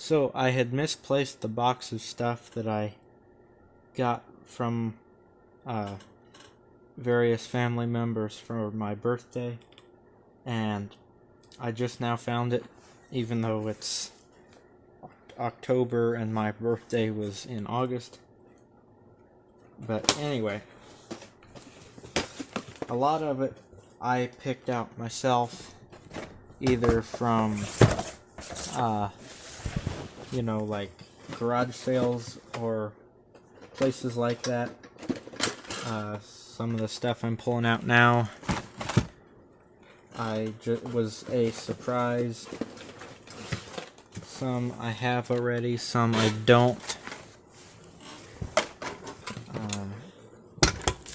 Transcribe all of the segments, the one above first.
So I had misplaced the box of stuff that I got from uh, various family members for my birthday, and I just now found it, even though it's October and my birthday was in August. But anyway, a lot of it I picked out myself, either from like garage sales or places like that. Some of the stuff I'm pulling out now was a surprise. Some I have already, some I don't.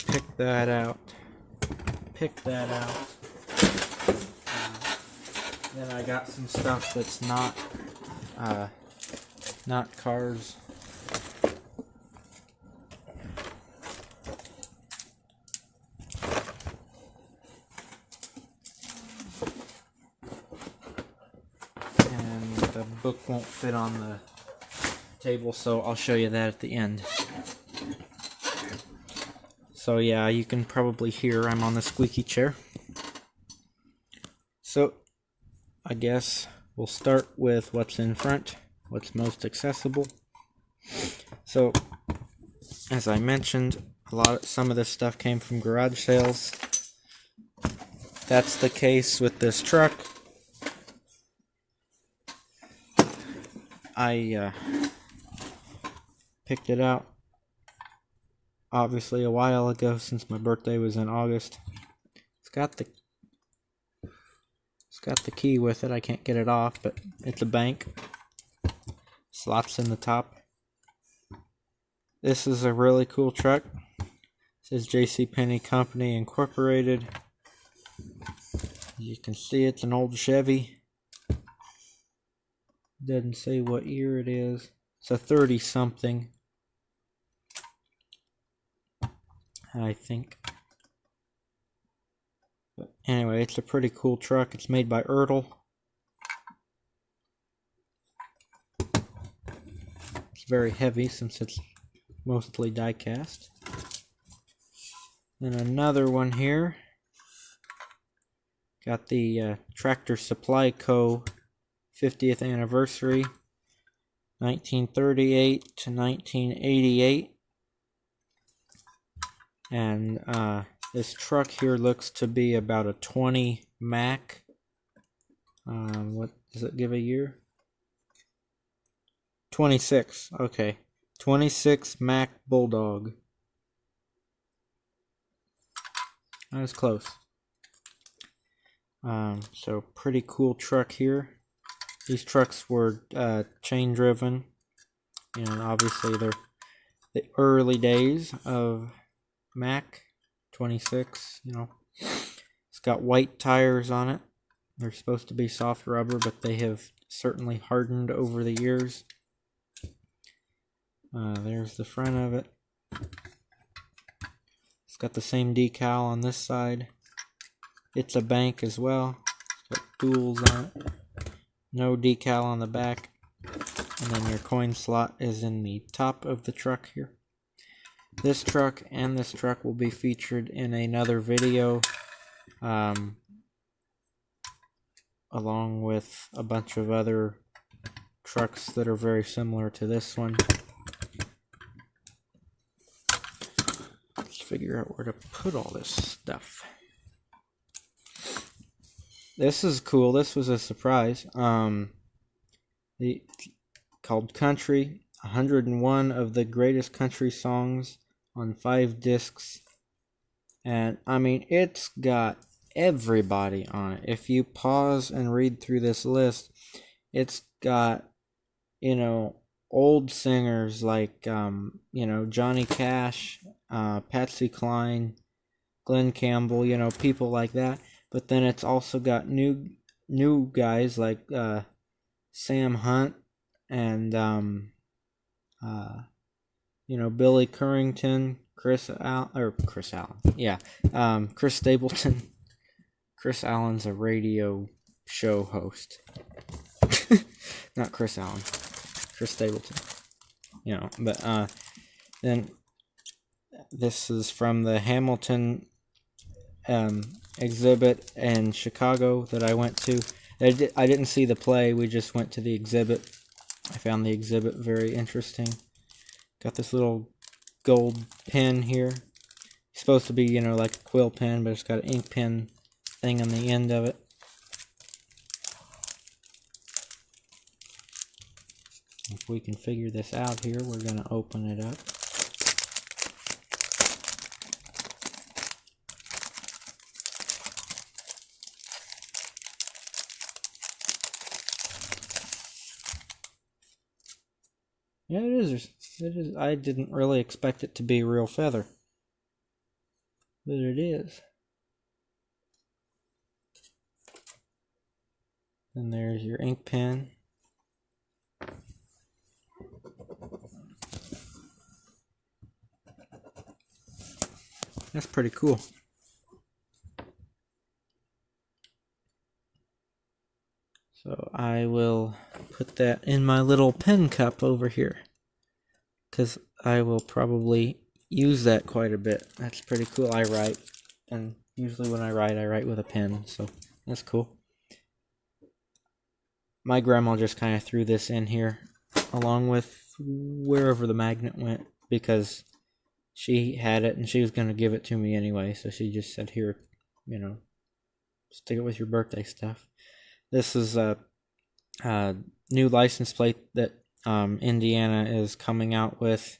Pick that out. Then I got some stuff that's not cars. And the book won't fit on the table, so I'll show you that at the end. So yeah, you can probably hear I'm on the squeaky chair. So I guess we'll start with what's in front, what's most accessible. So as I mentioned, some of this stuff came from garage sales. That's the case with this truck. I picked it out obviously a while ago, since my birthday was in August. It's got the key with it. I can't get it off, but it's a bank. Slots in the top. This is a really cool truck. It says JCPenney Company Incorporated. You can see it's an old Chevy. Doesn't say what year it is. It's a 30-something, I think. But anyway, it's a pretty cool truck. It's made by Ertl. It's very heavy since it's mostly die-cast. Then another one here. Got the Tractor Supply Co. 50th anniversary, 1938 to 1988. And this truck here looks to be about a 20 Mack. What does it give a year? 26. Okay. 26 Mack Bulldog. That was close. So pretty cool truck here. These trucks were chain driven. Obviously they're the early days of Mack 26. It's got white tires on it. They're supposed to be soft rubber, but they have certainly hardened over the years. There's the front of it. It's got the same decal on this side. It's a bank as well. It's got duals on it. No decal on the back. And then your coin slot is in the top of the truck here. This truck and this truck will be featured in another video, along with a bunch of other trucks that are very similar to this one. Let's figure out where to put all this stuff. This is cool. This was a surprise. Called Country, 101 of the greatest country songs on 5 discs. And I mean, it's got everybody on it. If you pause and read through this list, it's got, old singers like, Johnny Cash, Patsy Cline, Glenn Campbell, people like that. But then it's also got new guys like Sam Hunt and Billy Currington, Chris Stapleton. Chris Allen's a radio show host. Not Chris Allen. Chris Stapleton. You know, but then this is from the Hamilton exhibit in Chicago that I went to. I didn't see the play, we just went to the exhibit. I found the exhibit very interesting. Got this little gold pen here. It's supposed to be, you know, like a quill pen, but it's got an ink pen thing on the end of it. If we can figure this out here, we're going to open it up. Yeah, it is. It is. I didn't really expect it to be real feather, but it is. And there's your ink pen. That's pretty cool. So I will put that in my little pen cup over here, because I will probably use that quite a bit. That's pretty cool. I write, and usually when I write with a pen, so that's cool. My grandma just kind of threw this in here along with wherever the magnet went, because she had it and she was going to give it to me anyway, so she just said, here, you know, stick it with your birthday stuff. This is a new license plate that Indiana is coming out with.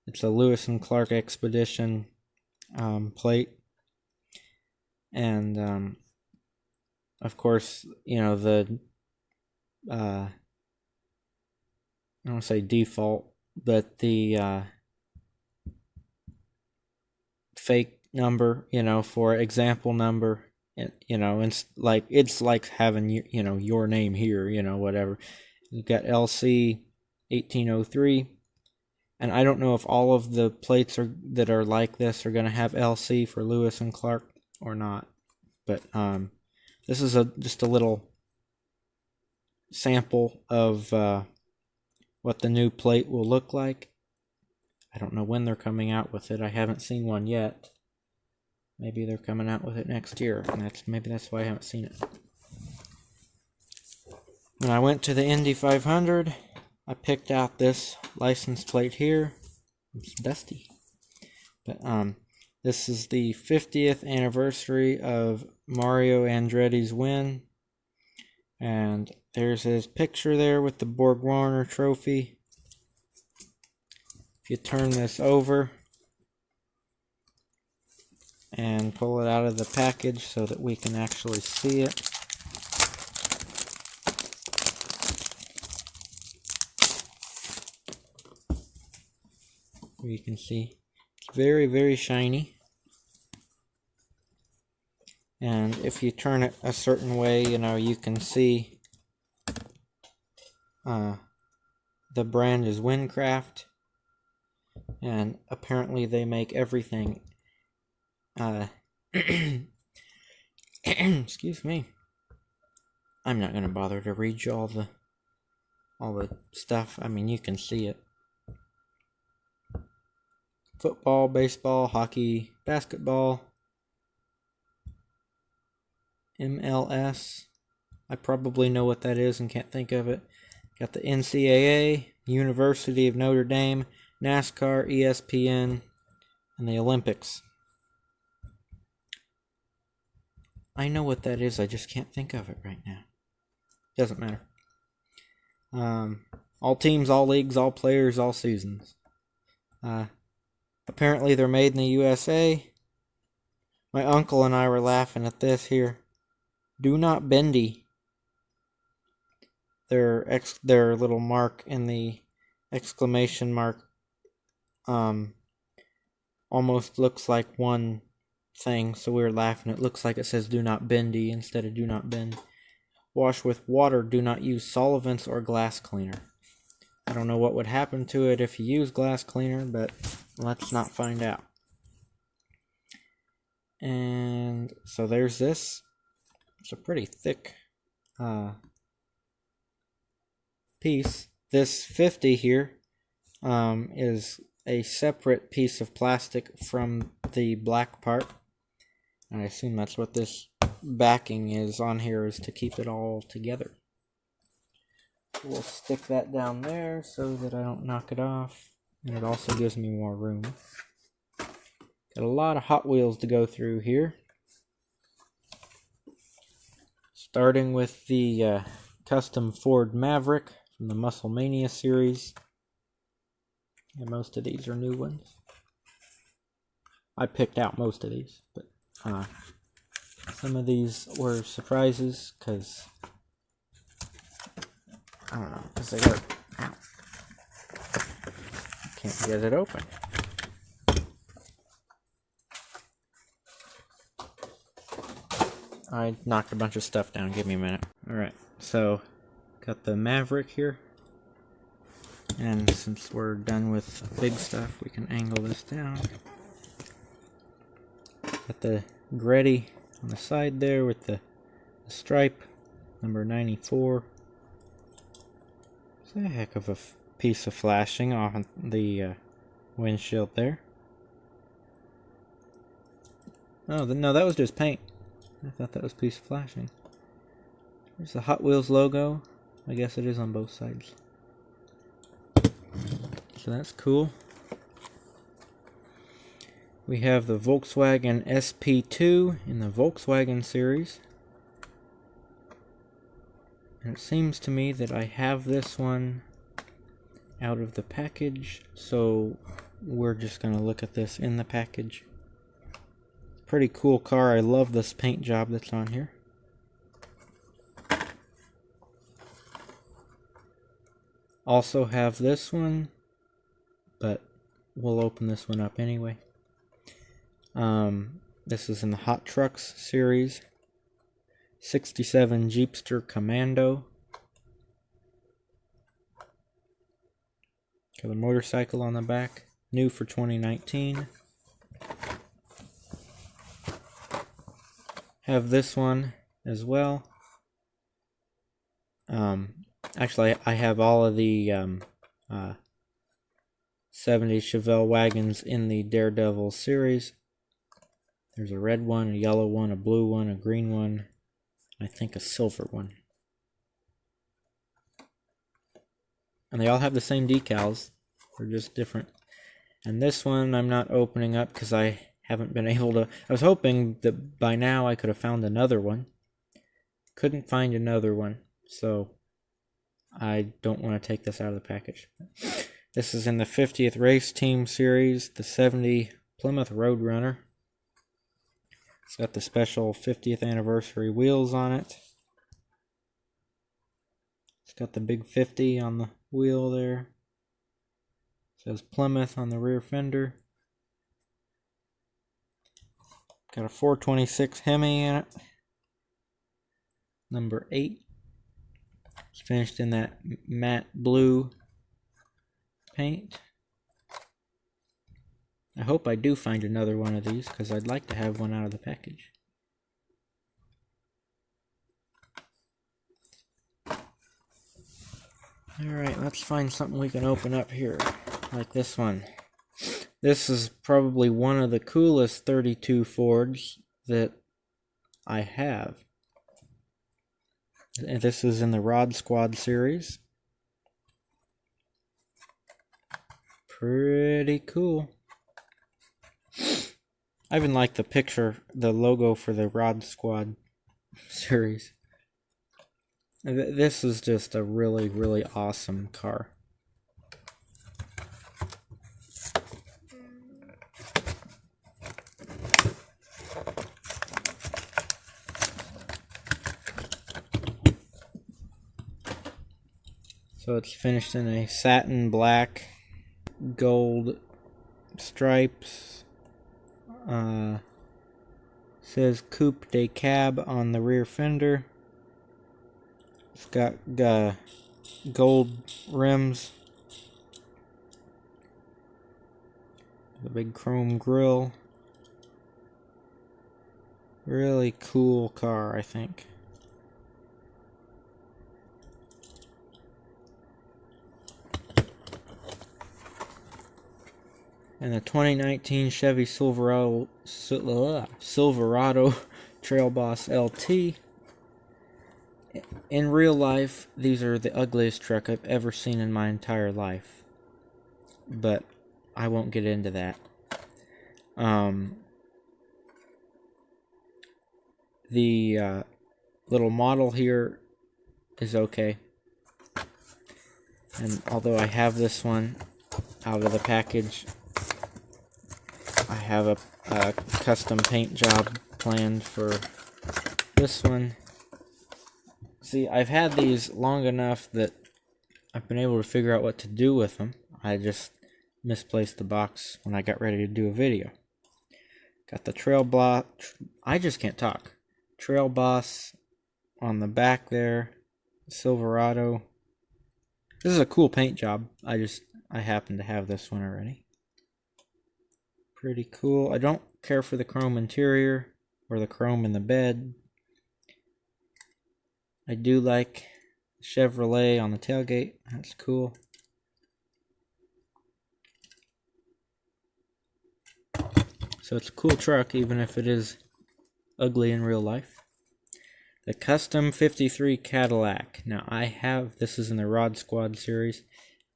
It's a Lewis and Clark Expedition plate. And of course, you know, the I don't want to say default, but the fake number, you know, for example number, you know, it's like having, you know, your name here, you know, whatever. You've got LC 1803, and I don't know if all of the plates that are like this are going to have LC for Lewis and Clark or not, but this is just a little sample of what the new plate will look like. I don't know when they're coming out with it. I haven't seen one yet. Maybe they're coming out with it next year, and maybe that's why I haven't seen it. When I went to the Indy 500, I picked out this license plate here. It's dusty, but this is the 50th anniversary of Mario Andretti's win, and there's his picture there with the Borg Warner trophy. If you turn this over and pull it out of the package so that we can actually see it. You can see it's very, very shiny. And if you turn it a certain way, you know, you can see the brand is Windcraft, and apparently they make everything. Excuse me. I'm not gonna bother to read you all the stuff. I mean, you can see it. Football, baseball, hockey, basketball, MLS. I probably know what that is and can't think of it. Got the NCAA, University of Notre Dame, NASCAR, ESPN, and the Olympics. I know what that is, I just can't think of it right now. Doesn't matter. All teams, all leagues, all players, all seasons. Apparently they're made in the USA. My uncle and I were laughing at this here. Do not bendy. Their little mark in the exclamation mark almost looks like one thing, so we were laughing. It looks like it says do not bendy instead of do not bend. Wash with water. Do not use solvents or glass cleaner. I don't know what would happen to it if you use glass cleaner, but let's not find out. And so there's this. It's a pretty thick piece. this 50 here is a separate piece of plastic from the black part. I assume that's what this backing is on here, is to keep it all together. We'll stick that down there so that I don't knock it off, and it also gives me more room. Got a lot of Hot Wheels to go through here. Starting with the custom Ford Maverick from the Muscle Mania series. And most of these are new ones. I picked out most of these, but some of these were surprises because I don't know, because they got, ow, can't get it open. I knocked a bunch of stuff down. Give me a minute. Alright, so got the Maverick here. And since we're done with big stuff, we can angle this down. Got the Greddy on the side there with the stripe, number 94. It's a heck of a piece of flashing on the windshield there. Oh, no, that was just paint. I thought that was a piece of flashing. There's the Hot Wheels logo. I guess it is on both sides. So that's cool. We have the Volkswagen SP2 in the Volkswagen series. And it seems to me that I have this one out of the package, so we're just going to look at this in the package. Pretty cool car. I love this paint job that's on here. Also have this one, but we'll open this one up anyway. This is in the Hot Trucks series. 67 Jeepster Commando. Got a motorcycle on the back. New for 2019. Have this one as well. Actually, I have all of the 70 Chevelle wagons in the Daredevil series. There's a red one, a yellow one, a blue one, a green one, I think a silver one. And they all have the same decals. They're just different. And this one I'm not opening up because I haven't been able to. I was hoping that by now I could have found another one. Couldn't find another one. So I don't want to take this out of the package. This is in the 50th Race Team series, the 70 Plymouth Roadrunner. It's got the special 50th anniversary wheels on it. It's got the big 50 on the wheel there. It says Plymouth on the rear fender. Got a 426 Hemi in it. Number 8. It's finished in that matte blue paint. I hope I do find another one of these because I'd like to have one out of the package. Alright, let's find something we can open up here, like this one. This is probably one of the coolest 32 Fords that I have. And this is in the Rod Squad series. Pretty cool. I even like the picture, the logo for the Rod Squad series. This is just a really, really awesome car. So it's finished in a satin black, gold stripes. Says Coupe de Cab on the rear fender. It's got gold rims. The big chrome grille. Really cool car, I think. And the 2019 Chevy Silverado Trail Boss LT. In real life, these are the ugliest truck I've ever seen in my entire life. But I won't get into that. The little model here is okay. And although I have this one out of the package, I have a custom paint job planned for this one. See, I've had these long enough that I've been able to figure out what to do with them. I just misplaced the box when I got ready to do a video. Got the Trail Boss. I just can't talk. Trail Boss on the back there. Silverado. This is a cool paint job. I happen to have this one already. Pretty cool. I don't care for the chrome interior or the chrome in the bed. I do like Chevrolet on the tailgate. That's cool. So it's a cool truck, even if it is ugly in real life. The Custom 53 Cadillac. Now this is in the Rod Squad series.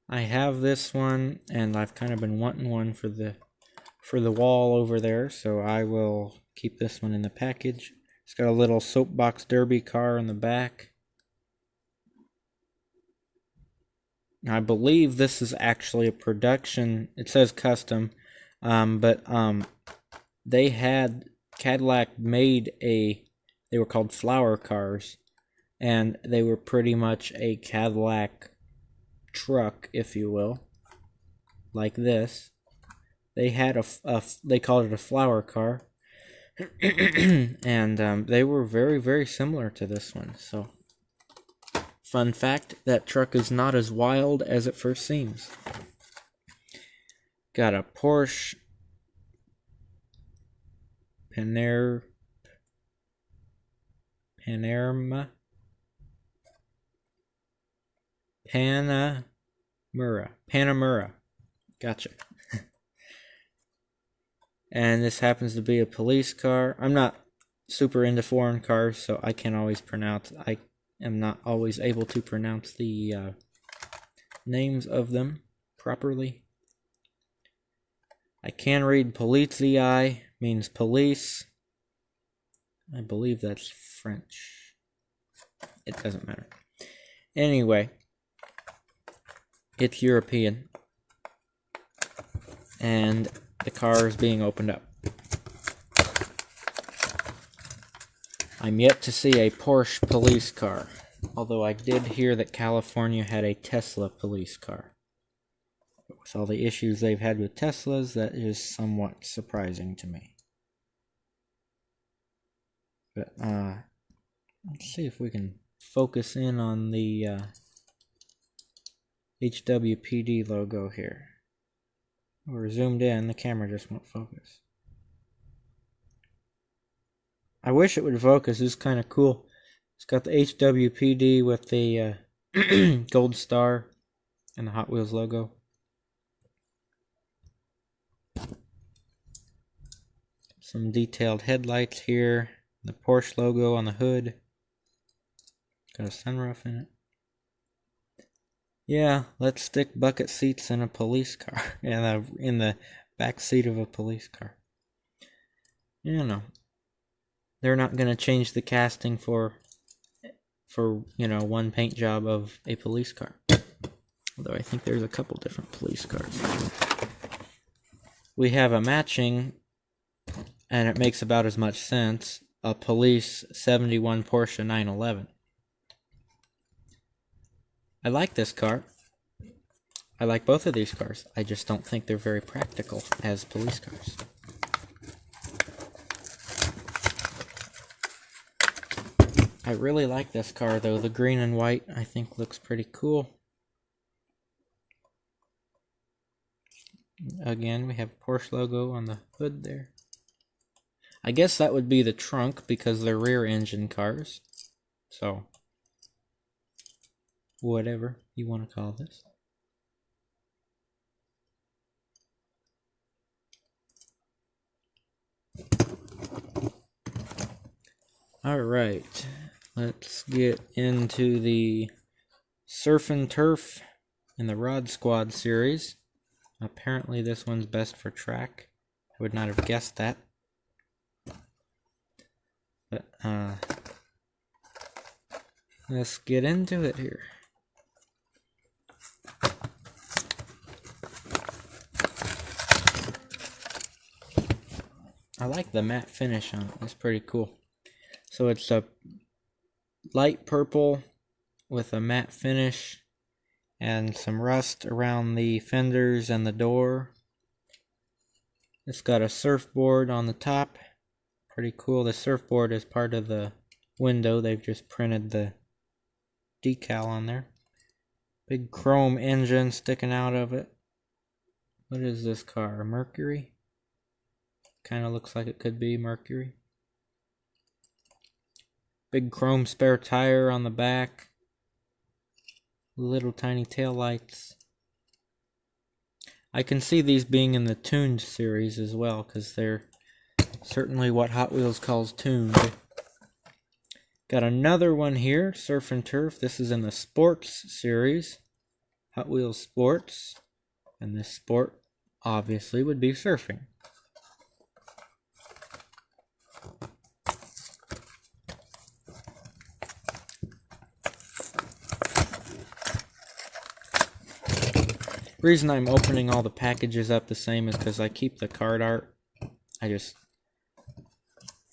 I have this one, and I've kind of been wanting one for the wall over there, so I will keep this one in the package. It's got a little soapbox derby car in the back. I believe this is actually a production. It says custom, but Cadillac made they were called flower cars, and they were pretty much a Cadillac truck, if you will, like this. They had they called it a flower car, and they were very, very similar to this one. So, fun fact, that truck is not as wild as it first seems. Got a Porsche Panamera. Gotcha. And this happens to be a police car. I'm not super into foreign cars, so I am not always able to pronounce the names of them properly. I can read Polizei, means police. I believe that's French. It doesn't matter. Anyway, it's European. And the car is being opened up. I'm yet to see a Porsche police car, although I did hear that California had a Tesla police car. But with all the issues they've had with Teslas, that is somewhat surprising to me. But let's see if we can focus in on the HWPD logo here. We're zoomed in, the camera just won't focus. I wish it would focus, it's kind of cool. It's got the HWPD with the gold star and the Hot Wheels logo. Some detailed headlights here. The Porsche logo on the hood. Got a sunroof in it. Yeah, let's stick bucket seats in a police car. In the back seat of a police car. You know, they're not going to change the casting for one paint job of a police car. Although I think there's a couple different police cars. We have a matching, and it makes about as much sense, a police 71 Porsche 911. I like this car. I like both of these cars. I just don't think they're very practical as police cars. I really like this car though. The green and white I think looks pretty cool. Again, we have Porsche logo on the hood there. I guess that would be the trunk because they're rear engine cars. So, whatever you want to call this. Alright, let's get into the Surf and Turf in the Rod Squad series. Apparently this one's best for track. I would not have guessed that. But, let's get into it here. I like the matte finish on it. It's pretty cool. So it's a light purple with a matte finish and some rust around the fenders and the door. It's got a surfboard on the top. Pretty cool. The surfboard is part of the window. They've just printed the decal on there. Big chrome engine sticking out of it. What is this car? A Mercury? Kind of looks like it could be Mercury. Big chrome spare tire on the back. Little tiny tail lights. I can see these being in the tuned series as well, because they're certainly what Hot Wheels calls tuned. Got another one here, Surf and Turf. This is in the Sports series. Hot Wheels Sports. And this sport obviously would be surfing. The reason I'm opening all the packages up the same is because I keep the card art. I just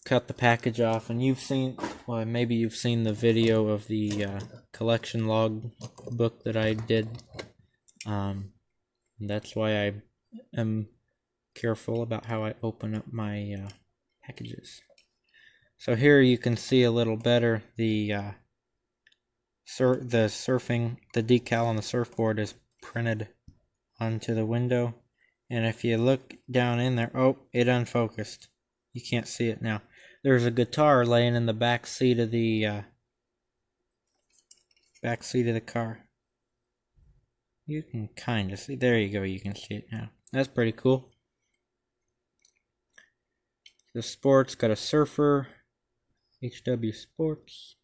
cut the package off, and you've seen, well, maybe you've seen the video of the collection log book that I did. That's why I am careful about how I open up my packages. So here you can see a little better the surfing, the decal on the surfboard is printed onto the window, and if you look down in there, oh, it unfocused. You can't see it now. There's a guitar laying in the back seat of the car. You can kind of see. There you go. You can see it now. That's pretty cool. The Sports got a surfer. HW Sports.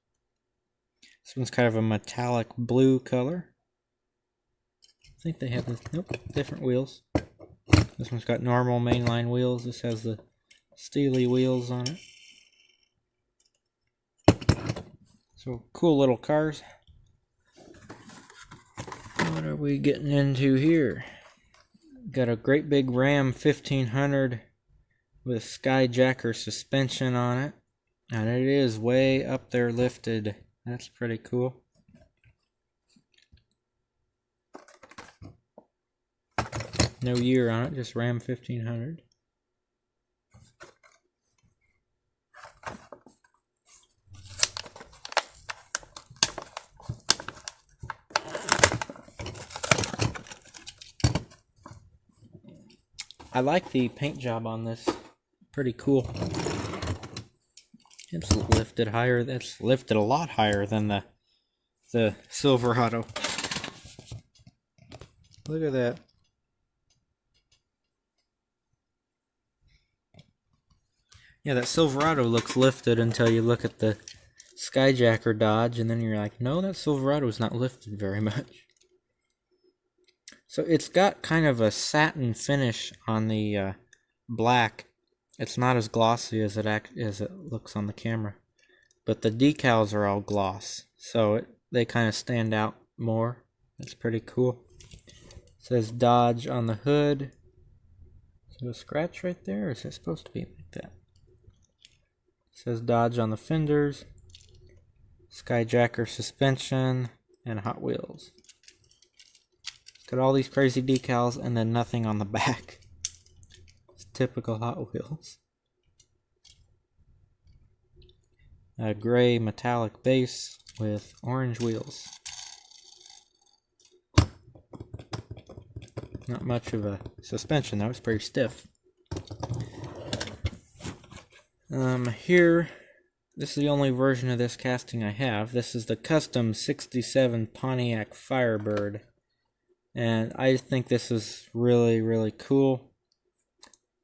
This one's kind of a metallic blue color. I think they have this. Nope, different wheels. This one's got normal mainline wheels. This has the steely wheels on it. So cool little cars. What are we getting into here? Got a great big Ram 1500 with Skyjacker suspension on it. And it is way up there lifted. That's pretty cool. No year on it, just Ram 1500. I like the paint job on this. Pretty cool. It's lifted higher. That's lifted a lot higher than the Silverado. Look at that. Yeah, that Silverado looks lifted until you look at the Skyjacker Dodge, and then you're like, no, that Silverado is not lifted very much. So it's got kind of a satin finish on the black. It's not as glossy as it looks on the camera, but the decals are all gloss, so they kind of stand out more. It's pretty cool. It says Dodge on the hood. Is there a scratch right there, or is it supposed to be like that? It says Dodge on the fenders, Skyjacker suspension, and Hot Wheels. It's got all these crazy decals and then nothing on the back. It's typical Hot Wheels. A gray metallic base with orange wheels. Not much of a suspension though, it's pretty stiff. Here, this is the only version of this casting I have. This is the custom 67 Pontiac Firebird. And I think this is really, really cool.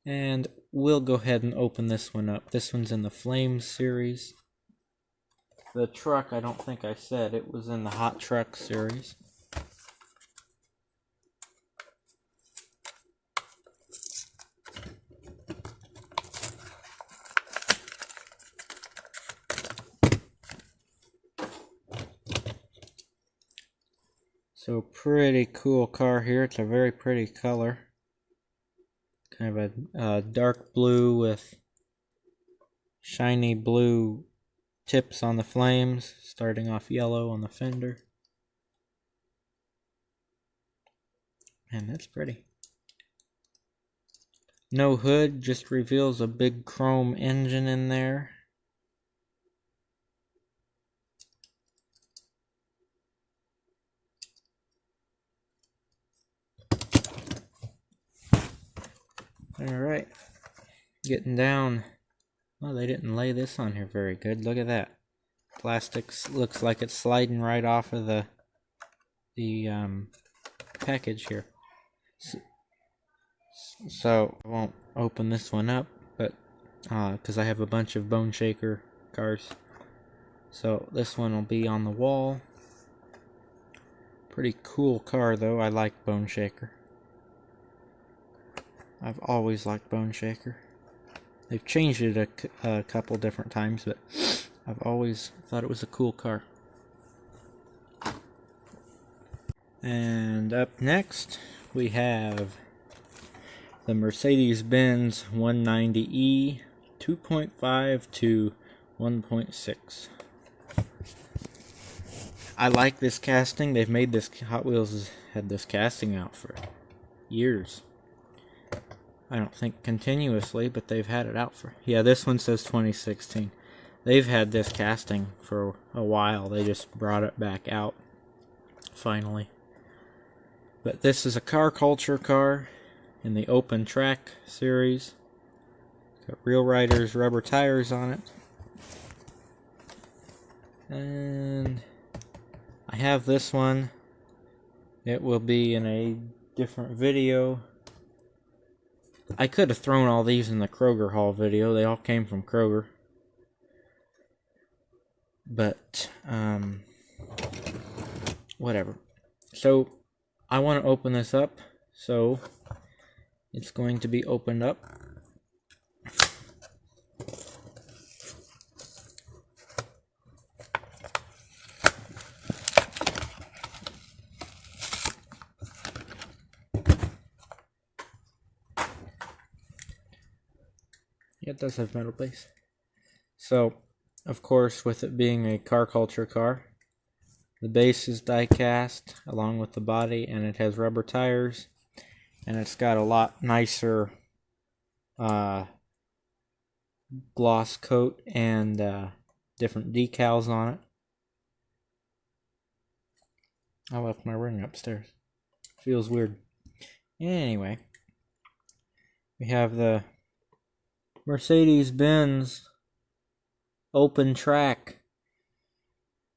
And we'll go ahead and open this one up. This one's in the Flames series. The truck, I don't think I said, it was in the Hot Truck series. So pretty cool car here. It's a very pretty color. Kind of a dark blue with shiny blue tips on the flames, starting off yellow on the fender. And that's pretty. No hood, just reveals a big chrome engine in there. Alright, getting down. Well, they didn't lay this on here very good. Look at that. Plastics looks like it's sliding right off of the package here. So I won't open this one up, but because I have a bunch of Bone Shaker cars. So this one will be on the wall. Pretty cool car though. I like Bone Shaker. I've always liked Bone Shaker. They've changed it a couple different times, but I've always thought it was a cool car. And up next, we have the Mercedes-Benz 190E 2.5 to 1.6. I like this casting. They've made this, Hot Wheels has had this casting out for years. I don't think continuously, but they've had it out for... Yeah, this one says 2016. They've had this casting for a while. They just brought it back out, finally. But this is a car culture car in the Open Track series. Got Real Riders rubber tires on it. And I have this one. It will be in a different video. I could have thrown all these in the Kroger haul video. They all came from Kroger. But, whatever. So, I want to open this up. So, it's going to be opened up. Yeah, it does have metal base. So, of course, with it being a car culture car, the base is die cast along with the body, and it has rubber tires, and it's got a lot nicer gloss coat and different decals on it. I left my ring upstairs. Feels weird. Anyway, we have the Mercedes-Benz Open Track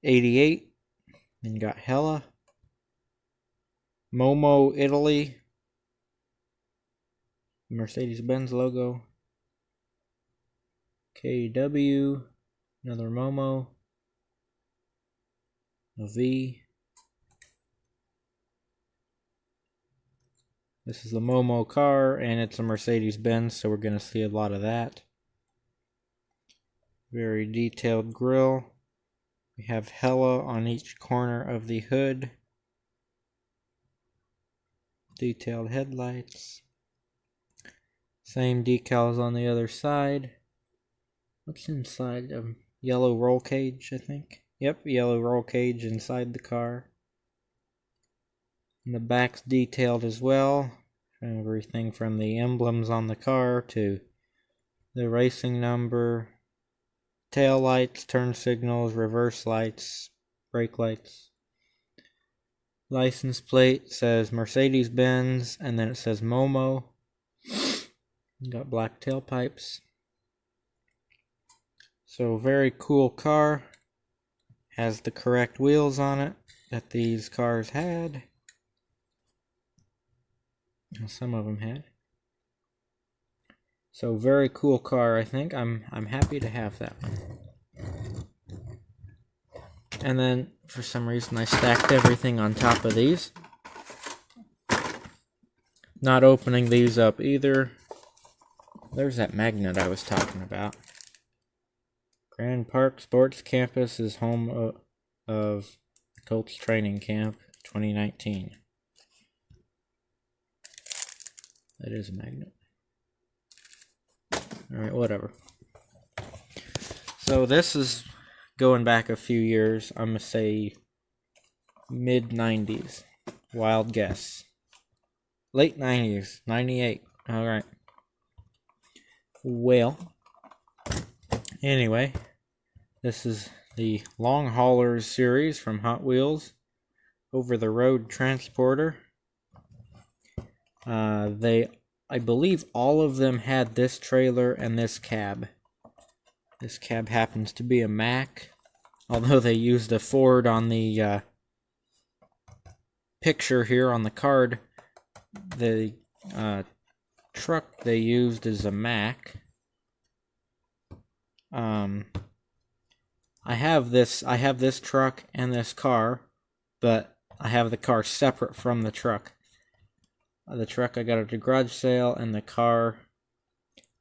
88. And you got Hella, Momo Italy, Mercedes-Benz logo, KW, another Momo, a V. This is the Momo car, and it's a Mercedes-Benz, so we're going to see a lot of that. Very detailed grille. We have Hella on each corner of the hood. Detailed headlights. Same decals on the other side. What's inside? Yellow roll cage, I think. Yep, yellow roll cage inside the car. And the back's detailed as well. Everything from the emblems on the car to the racing number, tail lights, turn signals, reverse lights, brake lights. License plate says Mercedes-Benz, and then it says Momo. Got black tailpipes. So very cool car. Has the correct wheels on it that these cars had. Some of them had. So very cool car, I think. I'm happy to have that one. And then, for some reason, I stacked everything on top of these. Not opening these up either. There's that magnet I was talking about. Grand Park Sports Campus is home of Colts Training Camp 2019. That is a magnet. Alright, whatever. So this is going back a few years. I'm going to say mid-90s. Wild guess. Late 90s. 98. Alright. Well, anyway, this is the Long Haulers series from Hot Wheels. Over the Road Transporter. I believe all of them had this trailer and this cab. This cab happens to be a Mack, although they used a Ford on the picture here on the card. The truck they used is a Mack. I have this truck and this car, but I have the car separate from the truck. The truck I got at a garage sale, and the car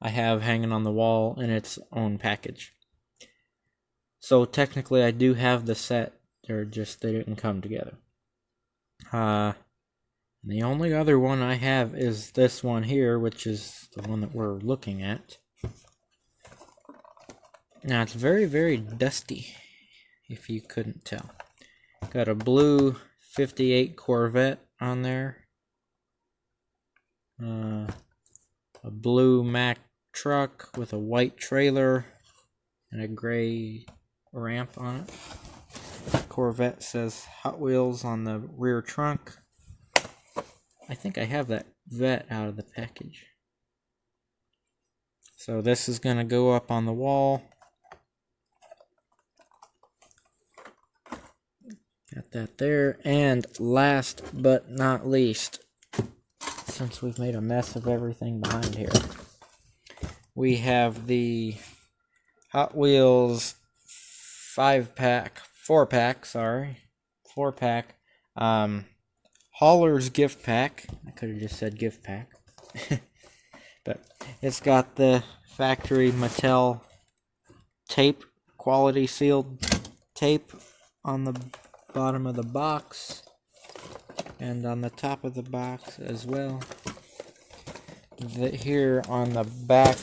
I have hanging on the wall in its own package. So technically I do have the set, they didn't come together. The only other one I have is this one here, which is the one that we're looking at. Now it's very, very dusty, if you couldn't tell. Got a blue 58 Corvette on there. A blue Mack truck with a white trailer and a gray ramp on it. Corvette says Hot Wheels on the rear trunk. I think I have that Vet out of the package. So this is going to go up on the wall. Got that there. And last but not least, since we've made a mess of everything behind here, we have the Hot Wheels 4-pack, Hauler's gift pack. I could have just said gift pack. But it's got the factory Mattel tape, quality sealed tape on the bottom of the box and on the top of the box as well. Here on the back,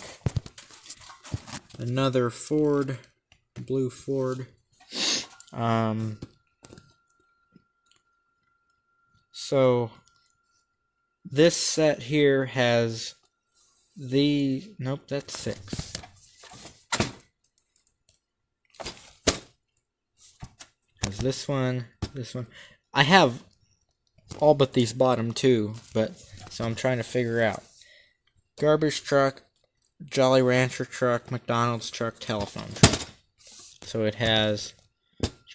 another Ford, blue Ford. So this set here has nope, that's 6. Has this one. I have all but these bottom two, so I'm trying to figure out. Garbage truck, Jolly Rancher truck, McDonald's truck, telephone truck. So it has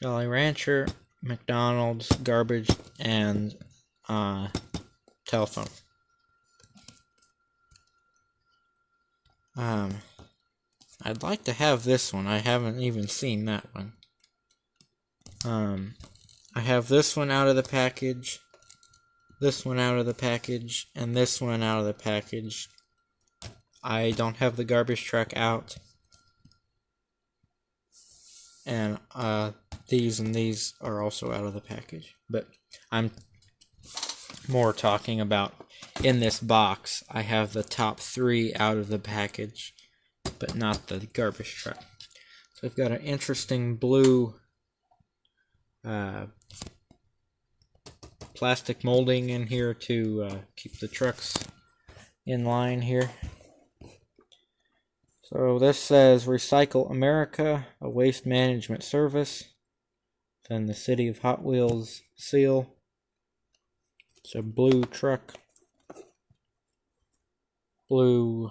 Jolly Rancher, McDonald's, garbage, and telephone. I'd like to have this one. I haven't even seen that one. I have this one out of the package, this one out of the package, and this one out of the package. I don't have the garbage truck out. And these and these are also out of the package. But I'm more talking about in this box, I have the top 3 out of the package, but not the garbage truck. So I've got an interesting blue plastic molding in here to keep the trucks in line here. So this says Recycle America, a waste management service. Then the City of Hot Wheels seal. It's a blue truck. Blue,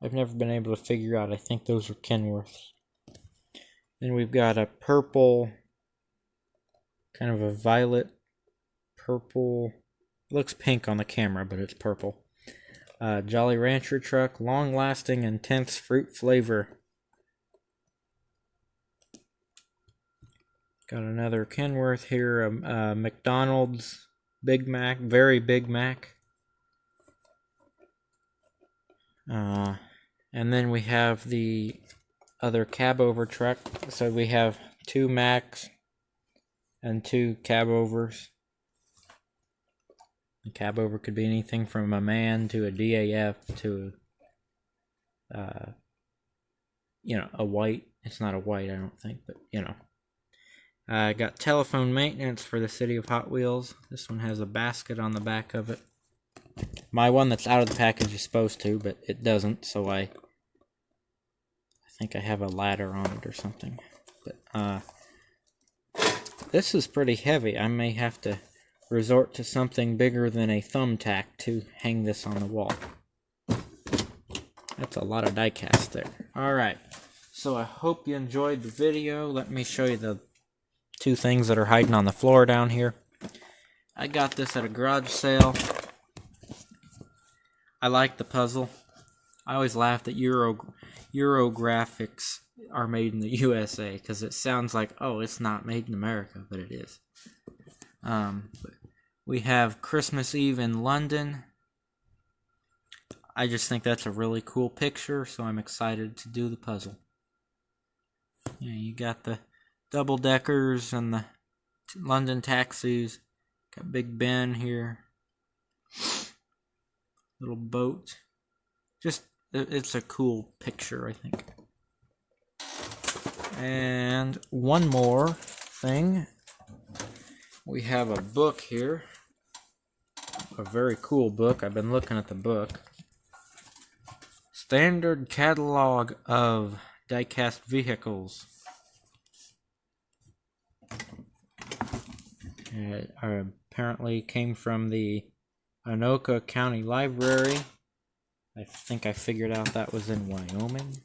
I've never been able to figure out. I think those are Kenworths. Then we've got a purple, kind of a violet purple. It looks pink on the camera, but it's purple. Jolly Rancher truck, long-lasting, intense fruit flavor. Got another Kenworth here, a McDonald's Big Mac, very Big Mac. And then we have the other cab over truck. So we have 2 Macs and 2 cab overs. A cab over could be anything from a MAN to a DAF to a white. It's not a white, I don't think, but I got telephone maintenance for the City of Hot Wheels. This one has a basket on the back of it. My one that's out of the package is supposed to, but it doesn't, so I think I have a ladder on it or something. But this is pretty heavy. I may have to resort to something bigger than a thumbtack to hang this on the wall. That's a lot of die cast there. Alright, so I hope you enjoyed the video. Let me show you the 2 things that are hiding on the floor down here. I got this at a garage sale. I like the puzzle. I always laugh that Eurographics are made in the USA because it sounds like, oh, it's not made in America, but it is. We have Christmas Eve in London. I just think that's a really cool picture, so I'm excited to do the puzzle. Yeah, you got the double-deckers and the London taxis. Got Big Ben here. Little boat. Just, it's a cool picture, I think. And one more thing. We have a book here. A very cool book. I've been looking at the book. Standard Catalog of Diecast Vehicles. It apparently came from the Anoka County Library. I think I figured out that was in Wyoming.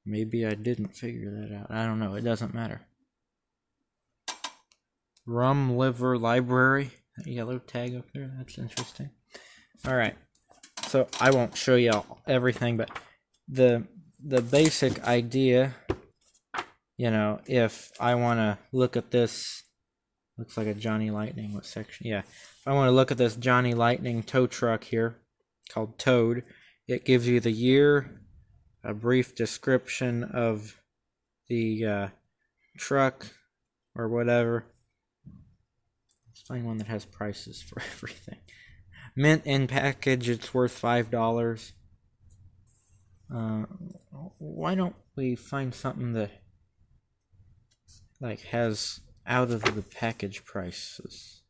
Maybe I didn't figure that out. I don't know. It doesn't matter. Rum Liver Library. That yellow tag up there. That's interesting. Alright. So I won't show you everything, but the basic idea, if I want to look at this, looks like a Johnny Lightning. What section? Yeah. If I want to look at this Johnny Lightning tow truck here, called Toad, it gives you the year, a brief description of the truck or whatever. Let's find one that has prices for everything. Mint in package, it's worth $5. Why don't we find something that has out of the package prices?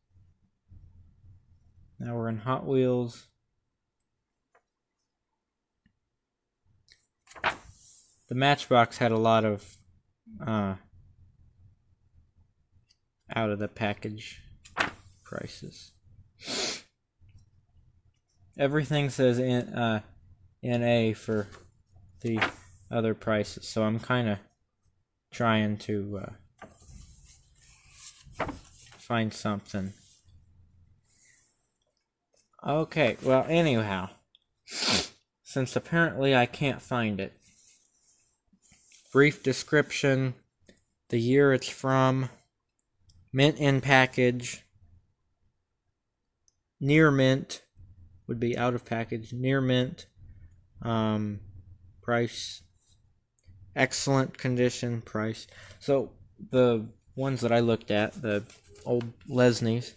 Now we're in Hot Wheels. The Matchbox had a lot of out of the package prices. Everything says NA for the other prices, so I'm kind of trying to find something. Okay, well, anyhow, since apparently I can't find it, brief description, the year it's from, mint in package, near mint would be out of package, near mint, price, excellent condition, price. So the ones that I looked at, the old Lesnies,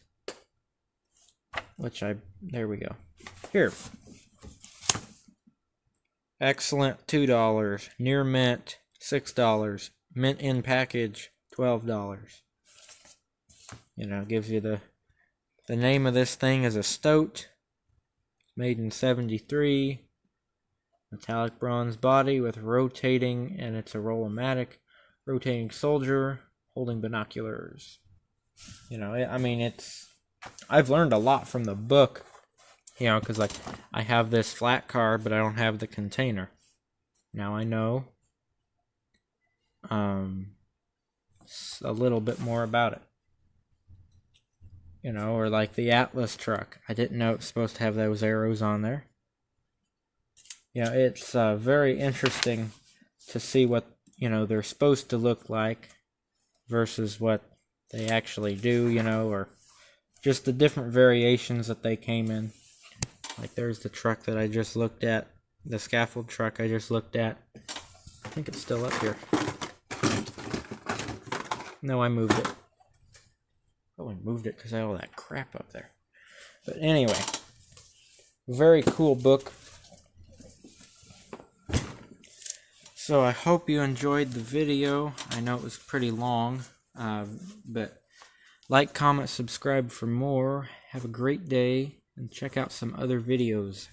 there we go. Here. Excellent, $2. Near mint, $6. Mint in package, $12. Gives you the name of this thing is a Stoat. Made in 73. Metallic bronze body with rotating, and it's a Roll-O-Matic. Rotating soldier, holding binoculars. I've learned a lot from the book, because I have this flat card, but I don't have the container. Now I know a little bit more about it. Or like the Atlas truck. I didn't know it was supposed to have those arrows on there. It's very interesting to see what you know, they're supposed to look like versus what they actually do, you know, or just the different variations that they came in. Like there's the truck that I just looked at, the scaffold truck I just looked at. I think it's still up here. No, I moved it. Oh, I moved it because I had all that crap up there. But anyway, very cool book. So I hope you enjoyed the video. I know it was pretty long, but like, comment, subscribe for more. Have a great day, and check out some other videos.